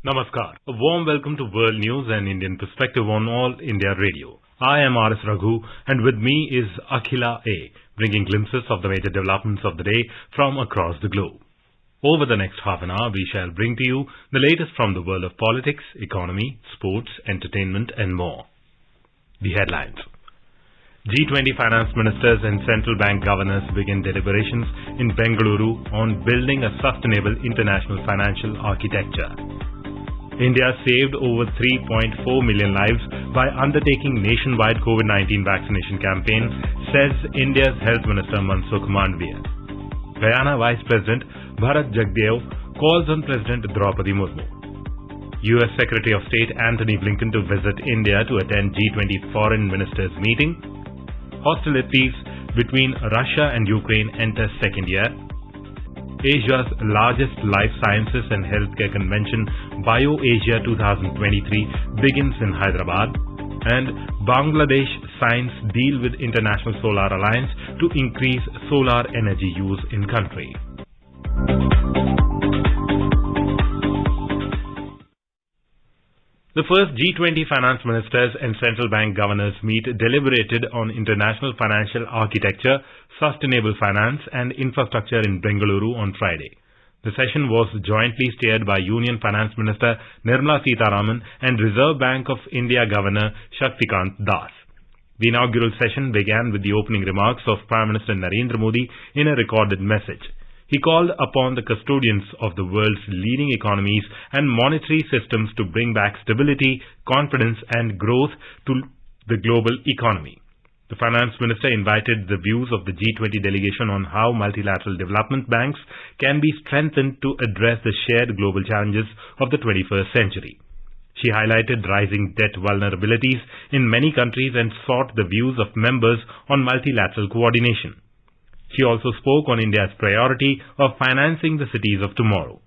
Namaskar. A warm welcome to World News and Indian Perspective on All India Radio. I am R.S. Raghu and with me is Akhila A, bringing glimpses of the major developments of the day from across the globe. Over the next half an hour, we shall bring to you the latest from the world of politics, economy, sports, entertainment and more. The headlines. G20 finance ministers and central bank governors begin deliberations in Bengaluru on building a sustainable international financial architecture. India saved over 3.4 million lives by undertaking nationwide COVID-19 vaccination campaign, says India's Health Minister Mansukh Mandavia. Guyana Vice President Bharat Jagdeo calls on President Draupadi Murmu. U.S. Secretary of State Antony Blinken to visit India to attend G20 foreign ministers meeting. Hostilities between Russia and Ukraine enter second year. Asia's largest life sciences and healthcare convention, BioAsia 2023, begins in Hyderabad. And Bangladesh signs deal with International Solar Alliance to increase solar energy use in country. The first G20 finance ministers and central bank governors meet deliberated on international financial architecture, sustainable finance and infrastructure in Bengaluru on Friday. The session was jointly steered by Union Finance Minister Nirmala Sitharaman and Reserve Bank of India Governor Shaktikant Das. The inaugural session began with the opening remarks of Prime Minister Narendra Modi in a recorded message. He called upon the custodians of the world's leading economies and monetary systems to bring back stability, confidence and growth to the global economy. The finance minister invited the views of the G20 delegation on how multilateral development banks can be strengthened to address the shared global challenges of the 21st century. She highlighted rising debt vulnerabilities in many countries and sought the views of members on multilateral coordination. She also spoke on India's priority of financing the cities of tomorrow.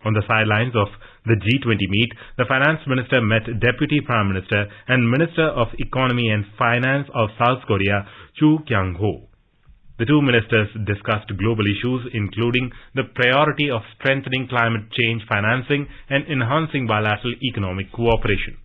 On the sidelines of the G20 meet, the finance minister met Deputy Prime Minister and Minister of Economy and Finance of South Korea, Chu Kyang-ho. The two ministers discussed global issues including the priority of strengthening climate change financing and enhancing bilateral economic cooperation.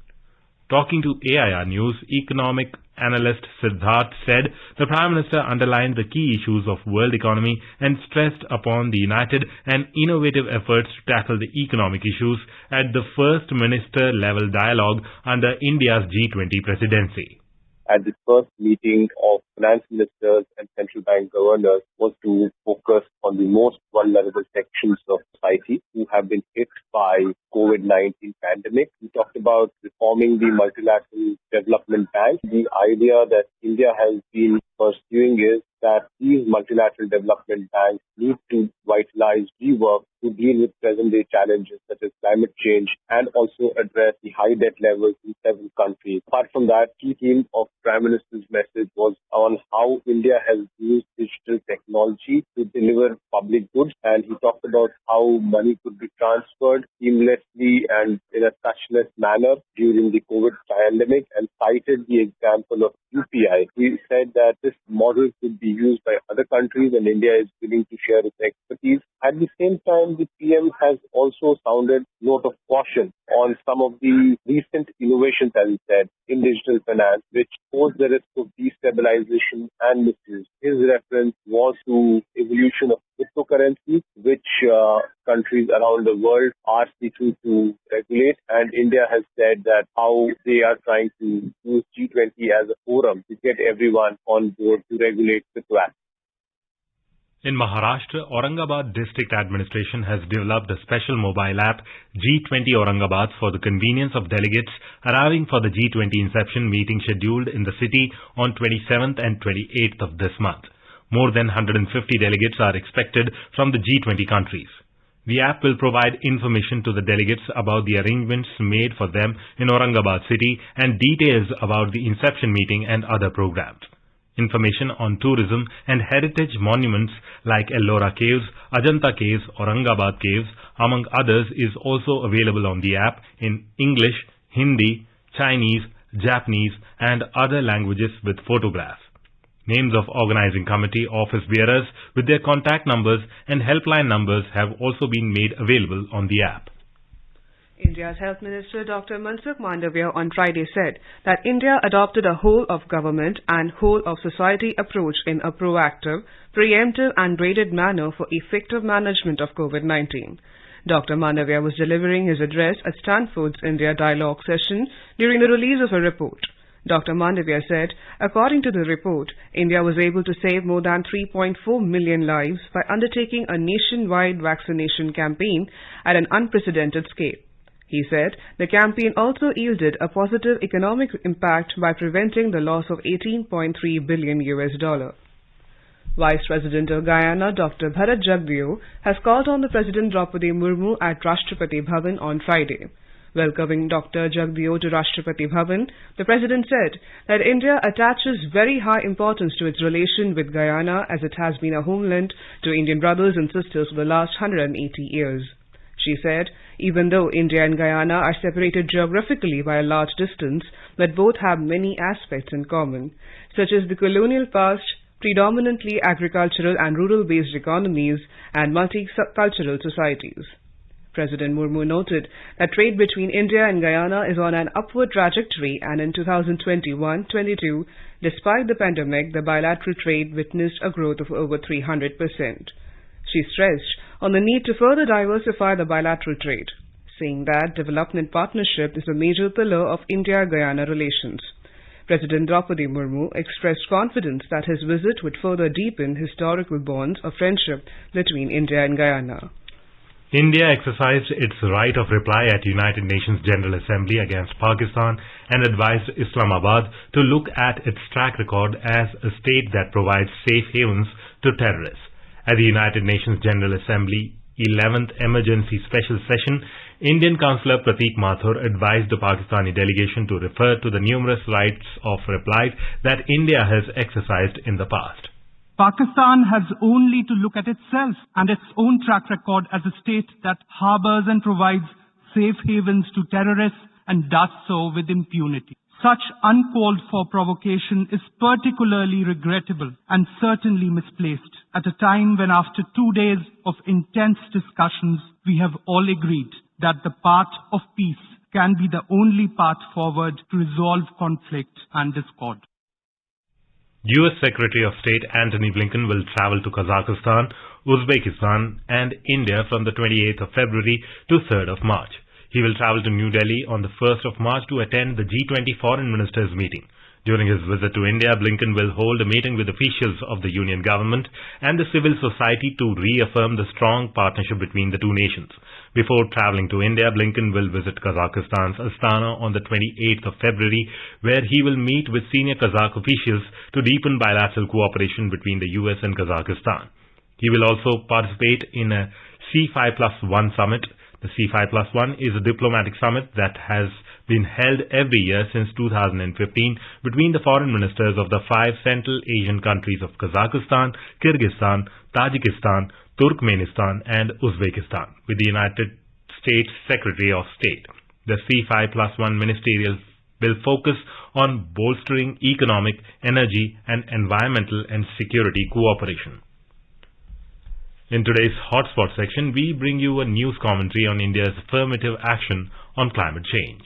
Talking to AIR News, economic analyst Siddharth said the Prime Minister underlined the key issues of world economy and stressed upon the united and innovative efforts to tackle the economic issues at the first minister-level dialogue under India's G20 presidency. At the first meeting of finance ministers and central bank governors was to focus on the most vulnerable sections of society who have been hit by COVID-19 pandemic. We talked about reforming the multilateral development bank. The idea that India has been pursuing is that these multilateral development banks need to vitalize, rework to deal with present-day challenges such as climate change and also address the high debt levels in several countries. Apart from that, key theme of Prime Minister's message was on how India has used digital technology to deliver public goods, and he talked about how money could be transferred seamlessly and in a touchless manner during the COVID pandemic and cited the example of UPI. He said that this model could be used by other countries and India is willing to share its expertise. At the same time, the PM has also sounded note of caution on some of the recent innovations, as he said, in digital finance, which pose the risk of destabilization and misuse. His reference was to evolution of cryptocurrency, which countries around the world are seeking to regulate, and India has said that how they are trying to use G20 as a forum to get everyone on board to regulate crypto assets. In Maharashtra, Aurangabad District Administration has developed a special mobile app, G20 Aurangabad, for the convenience of delegates arriving for the G20 inception meeting scheduled in the city on 27th and 28th of this month. More than 150 delegates are expected from the G20 countries. The app will provide information to the delegates about the arrangements made for them in Aurangabad city and details about the inception meeting and other programs. Information on tourism and heritage monuments like Ellora Caves, Ajanta Caves, Aurangabad Caves, among others, is also available on the app in English, Hindi, Chinese, Japanese and other languages with photographs. Names of organizing committee office bearers with their contact numbers and helpline numbers have also been made available on the app. India's Health Minister Dr. Mansukh Mandavia on Friday said that India adopted a whole-of-government and whole-of-society approach in a proactive, preemptive and graded manner for effective management of COVID-19. Dr. Mandavia was delivering his address at Stanford's India Dialogue session during the release of a report. Dr. Mandavia said, according to the report, India was able to save more than 3.4 million lives by undertaking a nationwide vaccination campaign at an unprecedented scale. He said the campaign also yielded a positive economic impact by preventing the loss of $18.3 billion. Vice President of Guyana, Dr. Bharat Jagdeo, has called on the President Draupadi Murmu at Rashtrapati Bhavan on Friday. Welcoming Dr. Jagdeo to Rashtrapati Bhavan, the President said that India attaches very high importance to its relation with Guyana as it has been a homeland to Indian brothers and sisters for the last 180 years. She said, even though India and Guyana are separated geographically by a large distance, that both have many aspects in common, such as the colonial past, predominantly agricultural and rural-based economies, and multicultural societies. President Murmu noted that trade between India and Guyana is on an upward trajectory, and in 2021-22, despite the pandemic, the bilateral trade witnessed a growth of over 300%. She stressed on the need to further diversify the bilateral trade, saying that development partnership is a major pillar of India-Guyana relations. President Draupadi Murmu expressed confidence that his visit would further deepen historical bonds of friendship between India and Guyana. India exercised its right of reply at United Nations General Assembly against Pakistan and advised Islamabad to look at its track record as a state that provides safe havens to terrorists. At the United Nations General Assembly 11th Emergency Special Session, Indian Councillor Prateek Mathur advised the Pakistani delegation to refer to the numerous rights of reply that India has exercised in the past. Pakistan has only to look at itself and its own track record as a state that harbors and provides safe havens to terrorists and does so with impunity. Such uncalled for provocation is particularly regrettable and certainly misplaced at a time when after 2 days of intense discussions we have all agreed that the path of peace can be the only path forward to resolve conflict and discord. U.S. Secretary of State Antony Blinken will travel to Kazakhstan, Uzbekistan and India from the 28th of February to 3rd of March. He will travel to New Delhi on the 1st of March to attend the G20 Foreign Ministers meeting. During his visit to India, Blinken will hold a meeting with officials of the Union government and the civil society to reaffirm the strong partnership between the two nations. Before traveling to India, Blinken will visit Kazakhstan's Astana on the 28th of February, where he will meet with senior Kazakh officials to deepen bilateral cooperation between the US and Kazakhstan. He will also participate in a C5+1 summit. The C5+1 is a diplomatic summit that has been held every year since 2015 between the foreign ministers of the 5 Central Asian countries of Kazakhstan, Kyrgyzstan, Tajikistan, Turkmenistan and Uzbekistan, with the United States Secretary of State. The C5+1 ministerial will focus on bolstering economic, energy and environmental and security cooperation. In today's Hotspot section, we bring you a news commentary on India's affirmative action on climate change.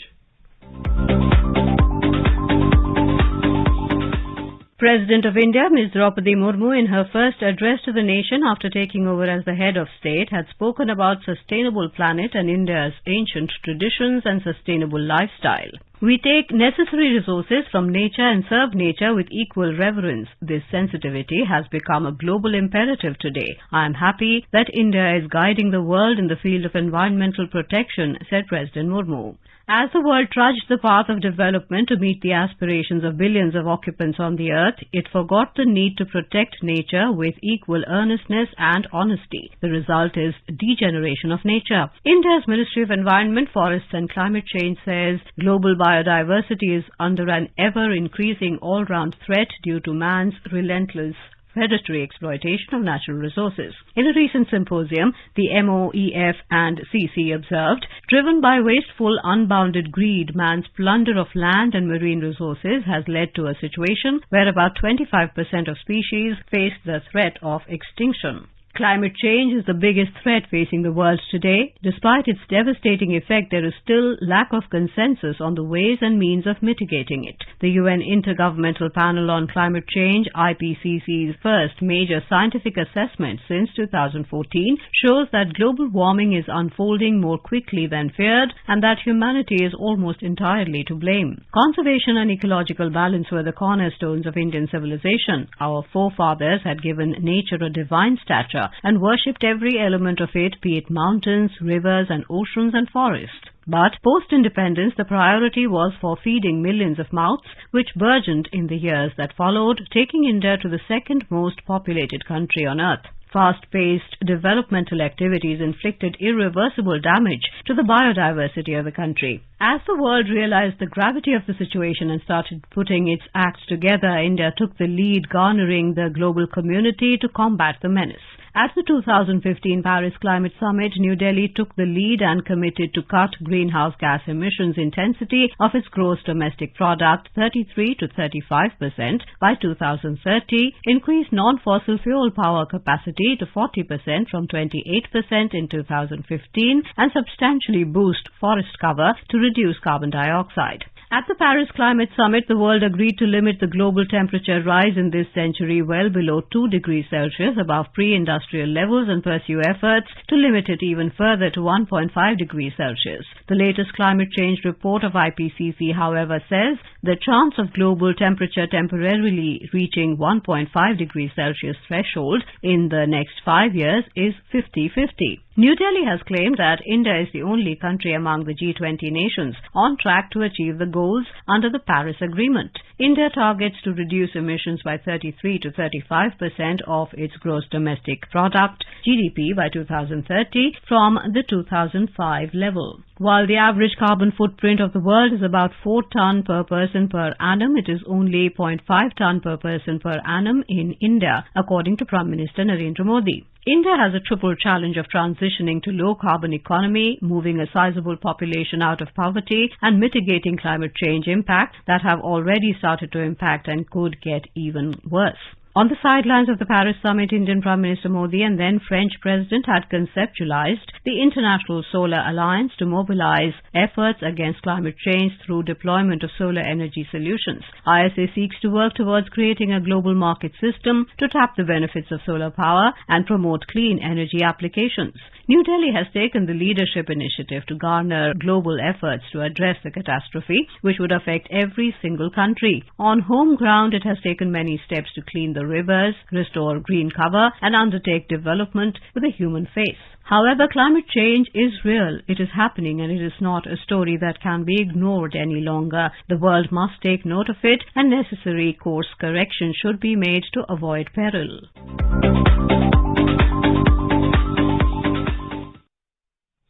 President of India, Ms. Draupadi Murmu, in her first address to the nation after taking over as the head of state, had spoken about sustainable planet and India's ancient traditions and sustainable lifestyle. We take necessary resources from nature and serve nature with equal reverence. This sensitivity has become a global imperative today. I am happy that India is guiding the world in the field of environmental protection, said President Murmu. As the world trudged the path of development to meet the aspirations of billions of occupants on the earth, it forgot the need to protect nature with equal earnestness and honesty. The result is degeneration of nature. India's Ministry of Environment, Forests and Climate Change says global biodiversity is under an ever-increasing all-round threat due to man's relentless predatory exploitation of natural resources. In a recent symposium, the MOEF and CC observed, driven by wasteful, unbounded greed, man's plunder of land and marine resources has led to a situation where about 25% of species face the threat of extinction. Climate change is the biggest threat facing the world today. Despite its devastating effect, there is still lack of consensus on the ways and means of mitigating it. The UN Intergovernmental Panel on Climate Change, IPCC's first major scientific assessment since 2014, shows that global warming is unfolding more quickly than feared and that humanity is almost entirely to blame. Conservation and ecological balance were the cornerstones of Indian civilization. Our forefathers had given nature a divine stature and worshipped every element of it, be it mountains, rivers and oceans and forests. But post-independence, the priority was for feeding millions of mouths, which burgeoned in the years that followed, taking India to the second most populated country on earth. Fast-paced developmental activities inflicted irreversible damage to the biodiversity of the country. As the world realized the gravity of the situation and started putting its acts together, India took the lead, garnering the global community to combat the menace. At the 2015 Paris Climate Summit, New Delhi took the lead and committed to cut greenhouse gas emissions intensity of its gross domestic product 33 to 35% by 2030, increase non-fossil fuel power capacity to 40% from 28% in 2015, and substantially boost forest cover to reduce carbon dioxide. At the Paris Climate Summit, the world agreed to limit the global temperature rise in this century well below 2 degrees Celsius above pre-industrial levels and pursue efforts to limit it even further to 1.5 degrees Celsius. The latest climate change report of IPCC, however, says the chance of global temperature temporarily reaching 1.5 degrees Celsius threshold in the next 5 years is 50-50. New Delhi has claimed that India is the only country among the G20 nations on track to achieve the goals under the Paris Agreement. India targets to reduce emissions by 33 to 35% of its gross domestic product, GDP, by 2030 from the 2005 level. While the average carbon footprint of the world is about 4 ton per person per annum, it is only 0.5 ton per person per annum in India, according to Prime Minister Narendra Modi. India has a triple challenge of transitioning to low-carbon economy, moving a sizable population out of poverty, and mitigating climate change impacts that have already started to impact and could get even worse. On the sidelines of the Paris Summit, Indian Prime Minister Modi and then French President had conceptualized the International Solar Alliance to mobilize efforts against climate change through deployment of solar energy solutions. ISA seeks to work towards creating a global market system to tap the benefits of solar power and promote clean energy applications. New Delhi has taken the leadership initiative to garner global efforts to address the catastrophe, which would affect every single country. On home ground, it has taken many steps to clean the rivers, restore green cover, and undertake development with a human face. However, climate change is real. It is happening, and it is not a story that can be ignored any longer. The world must take note of it, and necessary course correction should be made to avoid peril.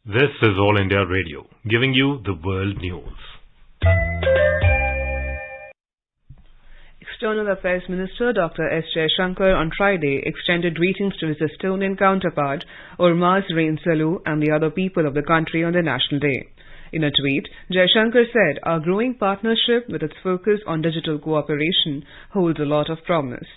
This is All India Radio, giving you the world news. External Affairs Minister Dr. S. Jaishankar on Friday extended greetings to his Estonian counterpart, Urmas Reinsalu, and the other people of the country on their National Day. In a tweet, Jaishankar said, "Our growing partnership with its focus on digital cooperation holds a lot of promise."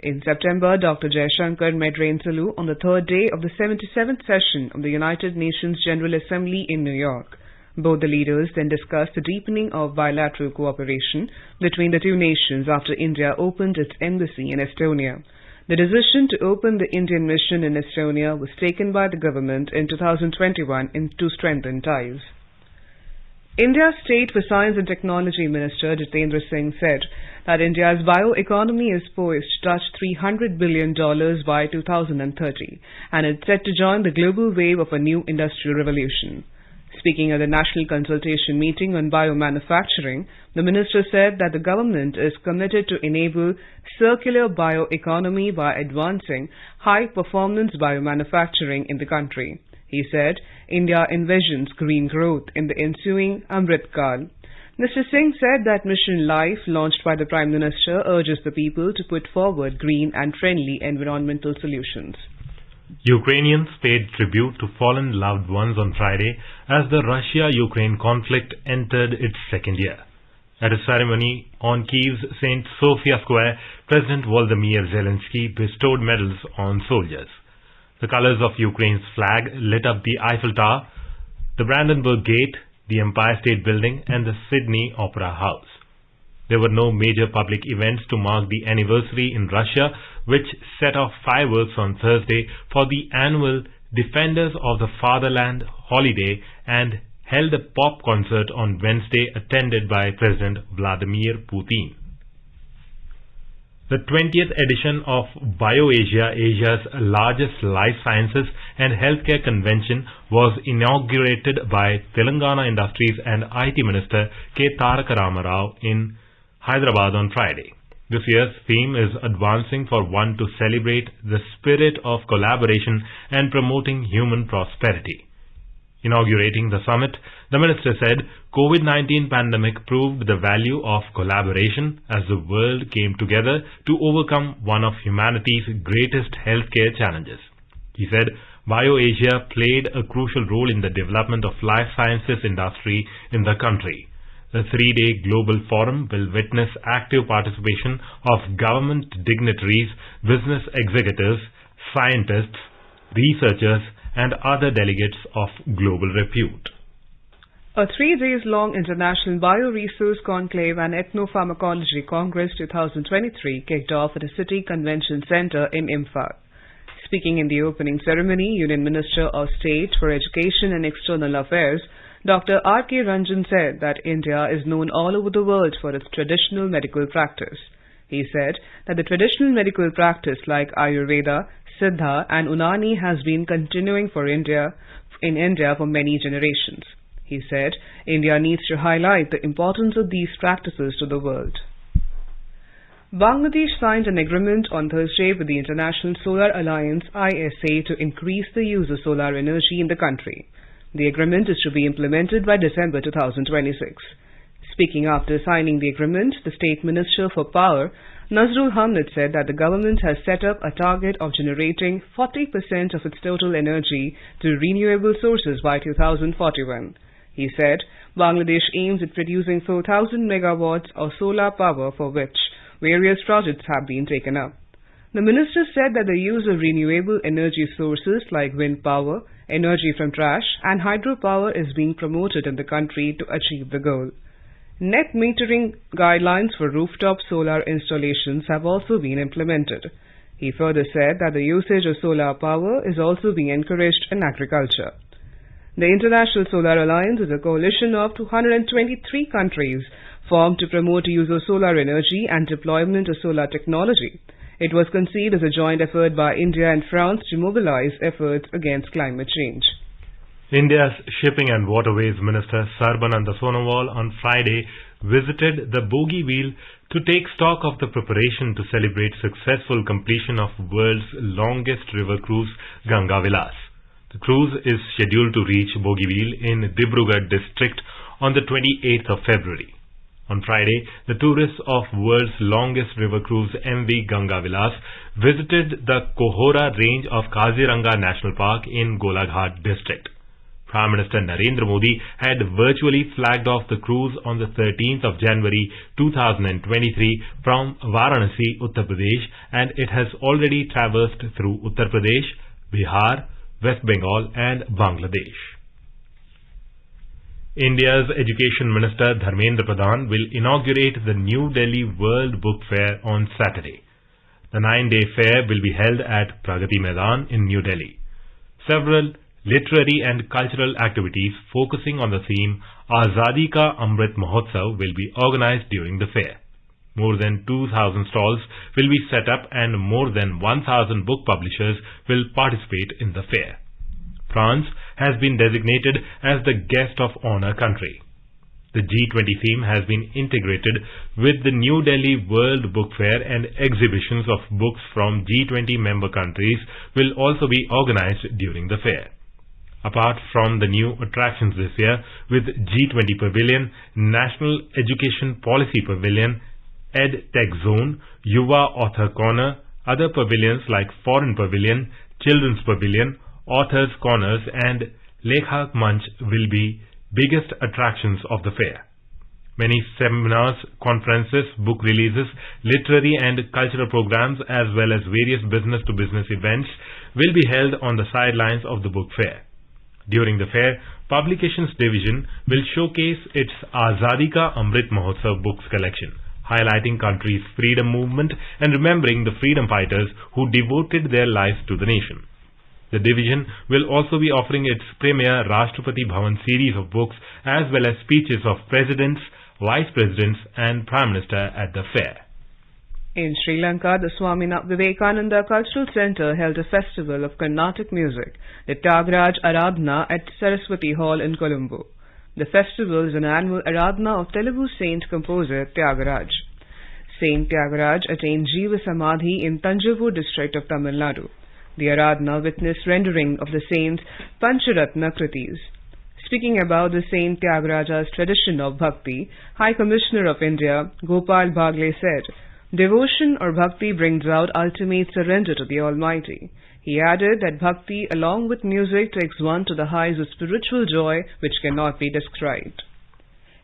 In September, Dr. Jaishankar met Reinsalu on the third day of the 77th session of the United Nations General Assembly in New York. Both the leaders then discussed the deepening of bilateral cooperation between the two nations after India opened its embassy in Estonia. The decision to open the Indian mission in Estonia was taken by the government in 2021 to strengthen ties. India's State for Science and Technology Minister Jitendra Singh said that India's bioeconomy is poised to touch $300 billion by 2030 and is set to join the global wave of a new industrial revolution. Speaking at the National Consultation Meeting on Biomanufacturing, the minister said that the government is committed to enable circular bioeconomy by advancing high-performance biomanufacturing in the country. He said India envisions green growth in the ensuing Amrit Kal. Mr. Singh said that Mission Life, launched by the Prime Minister, urges the people to put forward green and friendly environmental solutions. Ukrainians paid tribute to fallen loved ones on Friday as the Russia-Ukraine conflict entered its second year. At a ceremony on Kyiv's St. Sofia Square, President Volodymyr Zelensky bestowed medals on soldiers. The colors of Ukraine's flag lit up the Eiffel Tower, the Brandenburg Gate, the Empire State Building and the Sydney Opera House. There were no major public events to mark the anniversary in Russia, which set off fireworks on Thursday for the annual Defenders of the Fatherland holiday and held a pop concert on Wednesday attended by President Vladimir Putin. The 20th edition of BioAsia, Asia's largest life sciences and healthcare convention, was inaugurated by Telangana Industries and IT Minister K. Tarak Rama Rao in Hyderabad on Friday. This year's theme is Advancing for One to celebrate the spirit of collaboration and promoting human prosperity. Inaugurating the summit, the minister said, COVID-19 pandemic proved the value of collaboration as the world came together to overcome one of humanity's greatest healthcare challenges. He said, BioAsia played a crucial role in the development of life sciences industry in the country. The three-day global forum will witness active participation of government dignitaries, business executives, scientists, researchers, and other delegates of global repute. A 3 days long International Bioresource Conclave and Ethnopharmacology Congress 2023 kicked off at the City Convention Centre in Imphal. Speaking in the opening ceremony, Union Minister of State for Education and External Affairs, Dr. R.K. Ranjan said that India is known all over the world for its traditional medical practice. He said that the traditional medical practice like Ayurveda, Siddha and Unani has been continuing in India for many generations. He said India needs to highlight the importance of these practices to the world. Bangladesh signed an agreement on Thursday with the International Solar Alliance ISA to increase the use of solar energy in the country. The agreement is to be implemented by December 2026. Speaking after signing the agreement, the State Minister for Power, Nazrul Hamid, said that the government has set up a target of generating 40% of its total energy through renewable sources by 2041. He said Bangladesh aims at producing 4,000 megawatts of solar power, for which various projects have been taken up. The minister said that the use of renewable energy sources like wind power, energy from trash and hydropower is being promoted in the country to achieve the goal. Net metering guidelines for rooftop solar installations have also been implemented. He further said that the usage of solar power is also being encouraged in agriculture. The International Solar Alliance is a coalition of 223 countries formed to promote use of solar energy and deployment of solar technology. It was conceived as a joint effort by India and France to mobilize efforts against climate change. India's Shipping and Waterways Minister Sarbananda Sonowal on Friday visited the Bogeyville to take stock of the preparation to celebrate successful completion of world's longest river cruise, Ganga Vilas. The cruise is scheduled to reach Bogeyville in Dibrugarh district on the 28th of February. On Friday, the tourists of world's longest river cruise MV Ganga Vilas visited the Kohora range of Kaziranga National Park in Golaghat district. Prime Minister Narendra Modi had virtually flagged off the cruise on the 13th of January 2023 from Varanasi, Uttar Pradesh, and it has already traversed through Uttar Pradesh, Bihar, West Bengal and Bangladesh. India's Education Minister Dharmendra Pradhan will inaugurate the New Delhi World Book Fair on Saturday. The 9-day fair will be held at Pragati Maidan in New Delhi. Several literary and cultural activities focusing on the theme Azadi Ka Amrit Mahotsav will be organized during the fair. More than 2,000 stalls will be set up and more than 1,000 book publishers will participate in the fair. France has been designated as the guest of honor country. The G20 theme has been integrated with the New Delhi World Book Fair, and exhibitions of books from G20 member countries will also be organized during the fair. Apart from the new attractions this year, with G20 Pavilion, National Education Policy Pavilion, Ed Tech Zone, Yuva Author Corner, other pavilions like Foreign Pavilion, Children's Pavilion, Authors Corners and Lekhak Manch will be biggest attractions of the fair. Many seminars, conferences, book releases, literary and cultural programs as well as various business-to-business events will be held on the sidelines of the book fair. During the fair, Publications Division will showcase its Azadi Ka Amrit Mahotsav books collection, highlighting country's freedom movement and remembering the freedom fighters who devoted their lives to the nation. The division will also be offering its premier Rashtrapati Bhavan series of books as well as speeches of presidents, vice presidents and Prime Minister at the fair. In Sri Lanka, the Swami Vivekananda Cultural Centre held a festival of Carnatic music, the Tyagraj Aradhana at Saraswati Hall in Colombo. The festival is an annual Aradhana of Telugu saint composer Tyagraj. Saint Tyagraj attained Jiva Samadhi in Tanjavur district of Tamil Nadu. The Aradhana witnessed rendering of the saint's Pancharatna Kritis. Speaking about the Saint Tyagaraja's tradition of bhakti, High Commissioner of India Gopal Bhagle said, "Devotion or bhakti brings out ultimate surrender to the Almighty." He added that bhakti along with music takes one to the heights of spiritual joy which cannot be described.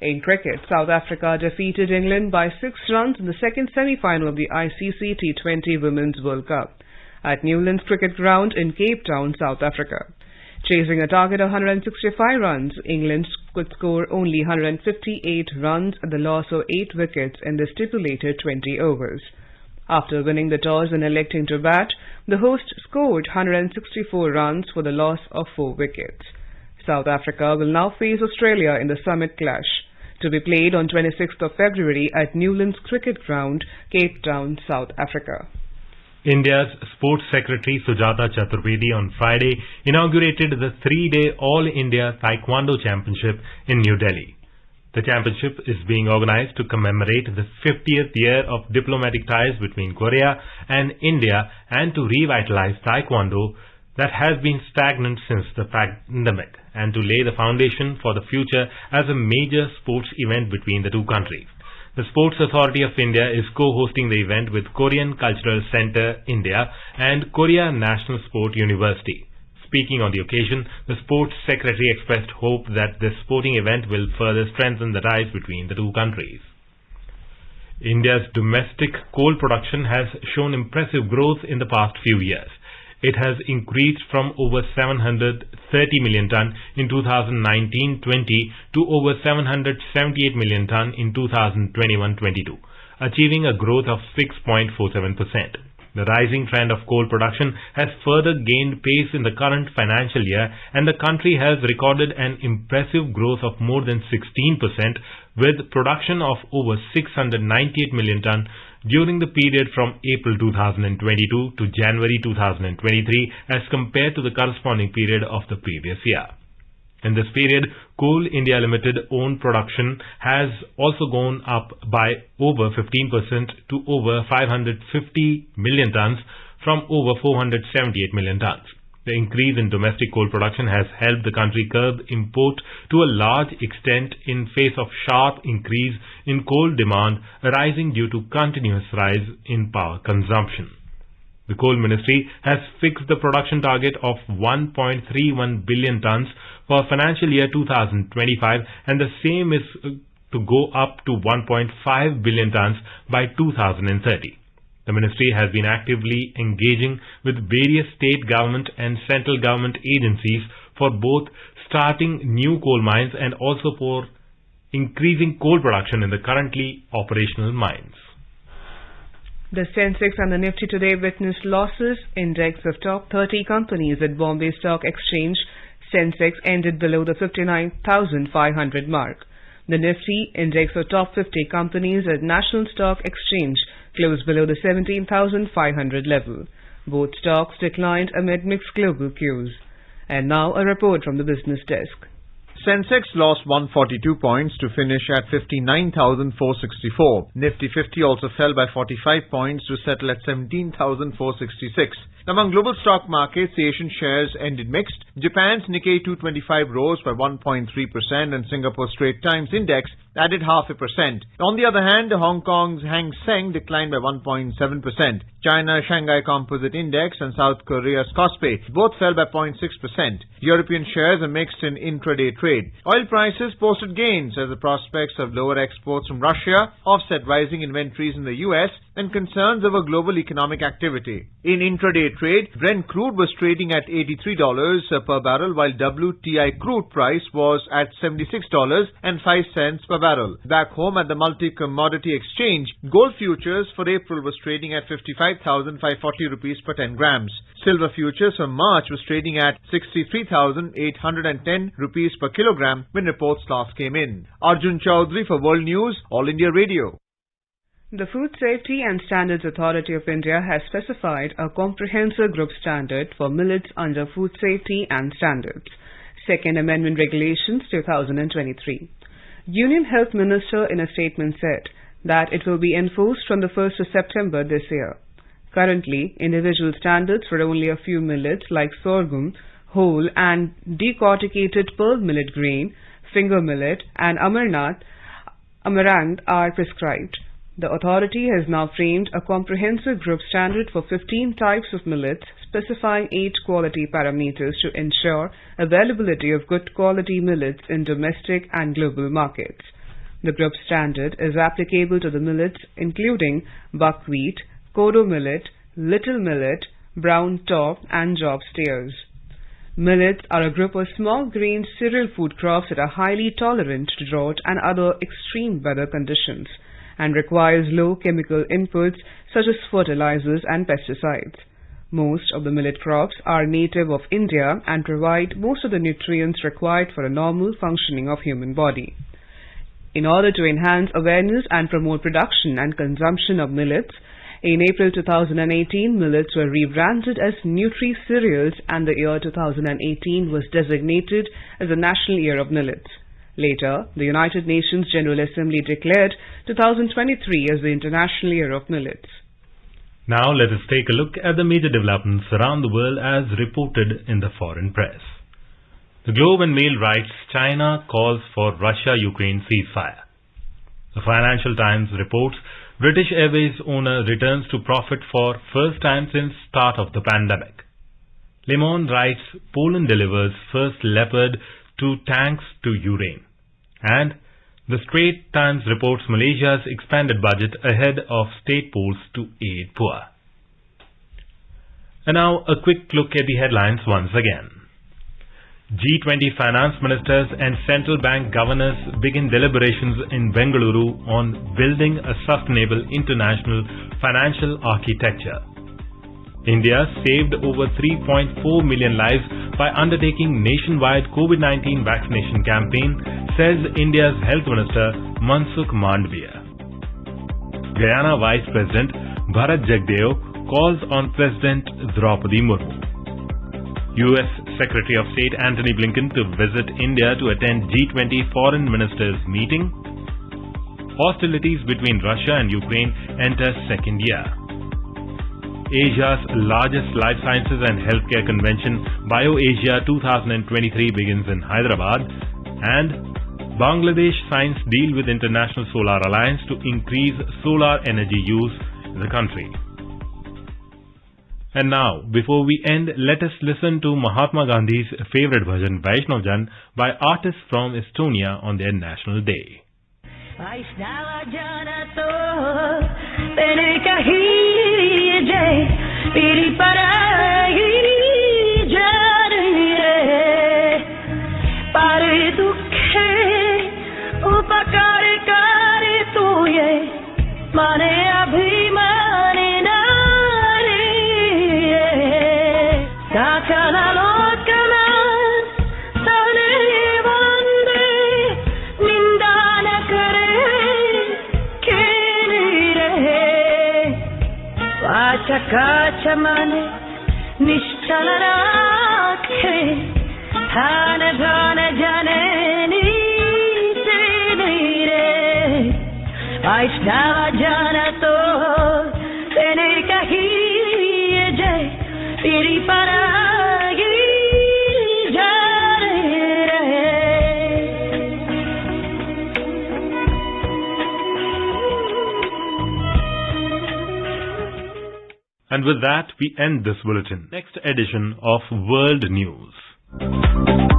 In cricket, South Africa defeated England by 6 runs in the second semi-final of the ICC T20 Women's World Cup at Newlands Cricket Ground in Cape Town, South Africa. Chasing a target of 165 runs, England could score only 158 runs at the loss of 8 wickets in the stipulated 20 overs. After winning the toss and electing to bat, the hosts scored 164 runs for the loss of 4 wickets. South Africa will now face Australia in the Summit Clash, to be played on 26th of February at Newlands Cricket Ground, Cape Town, South Africa. India's Sports Secretary Sujata Chaturvedi on Friday inaugurated the 3-day All India Taekwondo Championship in New Delhi. The championship is being organized to commemorate the 50th year of diplomatic ties between Korea and India and to revitalize Taekwondo that has been stagnant since the pandemic and to lay the foundation for the future as a major sports event between the two countries. The Sports Authority of India is co-hosting the event with Korean Cultural Centre India and Korea National Sport University. Speaking on the occasion, the Sports Secretary expressed hope that this sporting event will further strengthen the ties between the two countries. India's domestic coal production has shown impressive growth in the past few years. It has increased from over 730 million ton in 2019-20 to over 778 million ton in 2021-22, achieving a growth of 6.47%. The rising trend of coal production has further gained pace in the current financial year, and the country has recorded an impressive growth of more than 16% with production of over 698 million ton during the period from April 2022 to January 2023 as compared to the corresponding period of the previous year. In this period, Coal India Limited own production has also gone up by over 15% to over 550 million tons from over 478 million tons. The increase in domestic coal production has helped the country curb import to a large extent in face of sharp increase in coal demand arising due to continuous rise in power consumption. The Coal Ministry has fixed the production target of 1.31 billion tons for financial year 2025 and the same is to go up to 1.5 billion tons by 2030. The ministry has been actively engaging with various state government and central government agencies for both starting new coal mines and also for increasing coal production in the currently operational mines. The Sensex and the Nifty today witnessed losses. Index of top 30 companies at Bombay Stock Exchange, Sensex ended below the 59,500 mark. The Nifty index of top 50 companies at National Stock Exchange closed below the 17,500 level. Both stocks declined amid mixed global cues. And now a report from the business desk. Sensex lost 142 points to finish at 59,464. Nifty 50 also fell by 45 points to settle at 17,466. Among global stock markets, the Asian shares ended mixed. Japan's Nikkei 225 rose by 1.3% and Singapore Straits Times Index added 0.5%. On the other hand, Hong Kong's Hang Seng declined by 1.7%. China Shanghai Composite Index and South Korea's Kospi both fell by 0.6%. European shares are mixed in intraday trade. Oil prices posted gains as the prospects of lower exports from Russia offset rising inventories in the US and concerns over global economic activity. In intraday trade, Brent crude was trading at $83 per barrel, while WTI crude price was at $76.05 per barrel. Back home at the multi-commodity exchange, gold futures for April was trading at 55,540 rupees per 10 grams. Silver futures for March was trading at 63,810 rupees per kilogram when reports last came in. Arjun Chaudhary for World News, All India Radio. The Food Safety and Standards Authority of India has specified a comprehensive group standard for millets under Food Safety and Standards, Second Amendment Regulations 2023. Union Health Minister in a statement said that it will be enforced from the 1st of September this year. Currently, individual standards for only a few millets like sorghum, whole and decorticated pearl millet grain, finger millet and amaranth are prescribed. The authority has now framed a comprehensive group standard for 15 types of millets, specifying 8 quality parameters to ensure availability of good quality millets in domestic and global markets. The group standard is applicable to the millets including buckwheat, kodo millet, little millet, brown top and job steers. Millets are a group of small grain cereal food crops that are highly tolerant to drought and other extreme weather conditions, and requires low chemical inputs such as fertilizers and pesticides. Most of the millet crops are native of India and provide most of the nutrients required for a normal functioning of human body. In order to enhance awareness and promote production and consumption of millets, in April 2018, millets were rebranded as Nutri Cereals and the year 2018 was designated as the National Year of Millets. Later, the United Nations General Assembly declared 2023 as the International Year of Millets. Now let us take a look at the major developments around the world as reported in the foreign press. The Globe and Mail writes, China calls for Russia-Ukraine ceasefire. The Financial Times reports, British Airways owner returns to profit for first time since start of the pandemic. Le Monde writes, Poland delivers first Leopard 2 tanks to Ukraine. And the Straits Times reports Malaysia's expanded budget ahead of state polls to aid poor. And now a quick look at the headlines once again. G20 finance ministers and central bank governors begin deliberations in Bengaluru on building a sustainable international financial architecture. India saved over 3.4 million lives by undertaking nationwide COVID-19 vaccination campaign, says India's Health Minister Mansukh Mandavia. Guyana Vice President Bharat Jagdeo calls on President Draupadi Murmu. U.S. Secretary of State Antony Blinken to visit India to attend G20 Foreign Ministers meeting. Hostilities between Russia and Ukraine enter second year. Asia's largest life sciences and healthcare convention, BioAsia 2023, begins in Hyderabad. And Bangladesh signs deal with International Solar Alliance to increase solar energy use in the country. And now, before we end, let us listen to Mahatma Gandhi's favorite bhajan, Vaishnav Jan, by artists from Estonia on their National Day. Chakachamane Nishchalanakhe Thana Dhana Janani Tenire Vaishnava Janato Tene Kahiye Jai Piri Paragi Jare And with that, we end this bulletin. Next edition of World News.